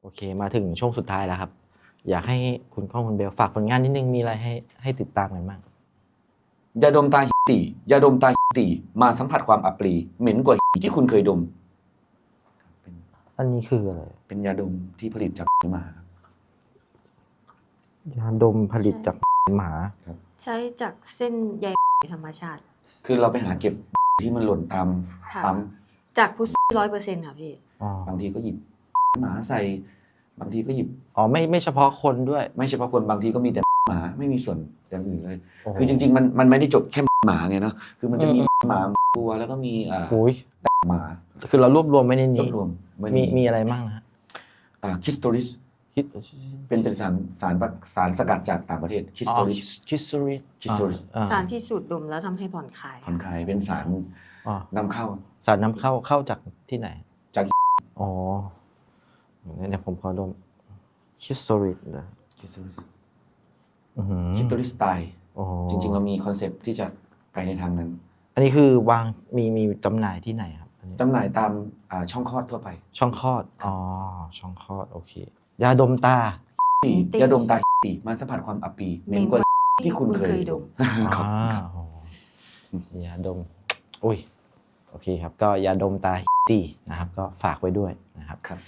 โอเคมาถึงช่วงสุดท้ายแล้วครับ อยากให้คุณก้องคุณเบลฝากผลงานนิดนึงมีอะไรให้ติดตามกันบ้าง ยาดมตาตียาดมตาตีมาสัมผัสความอับปรีเหม็นกว่าที่คุณเคยดมเป็น อันนี้คืออะไร เป็นยาดมที่ผลิตจากหมาครับ ยาดมผลิตจากหมา ใช้จากเส้นใยธรรมชาติ คือเราไปหาเก็บที่มันหล่นตาม ค่ะ ปั๊ม จากพุท100%ค่ะพี่ อ๋อบ างทีก็หยิบหมาใส่บางทีก็หยิบ อ๋อไม่เฉพาะคนด้วย ไม่เฉพาะคนบางทีก็มีแต่หมาไม่มีส่วนอย่างอื่นเลย โอ้โห คือจริงๆมันไม่ได้จบแค่หมาไงเนาะคือมันจะมีหมาบัวแล้วก็มีโอ้ย หมา คือเรารวบรวมไม่ใน รว นี้ บรวม มีอะไรบ้างนะฮะ คิสโตริส คิด เป็นสารสกัดจากต่างประเทศคิสโตริส คิสริส Kistoris สารที่สูดดมแล้วทำให้ผ่อนคลาย ผ่อนคลายเป็นสาร อ๋อน ำเข้า สารนำเข้าจากที่ไหน จาก อ๋อเดี๋ยวผมขอดมคิสริสนะ คิสโตริส อื้อหือ คิสโตริสไตล์ โอ้โห จริงๆเรามีคอนเซปต์ที่จะไปในทางนั้น อันนี้คือวางมีจำหน่ายที่ไหนครับอันนี้ จำหน่ายตามช่องคลอดทั่วไป ช่องคลอด อ๋อ ช่องคลอด โอเค ยาดมตา ยาดมตาตีมาสัมผัสความอับปีเหม็นกว่าที่คุณเคยดมขอบคุณครับ โอ้ยาดม อุ้ย โอเคครับ ก็ยาดมตาตีนะครับ ก็ฝากไว้ด้วยนะครับ ครับ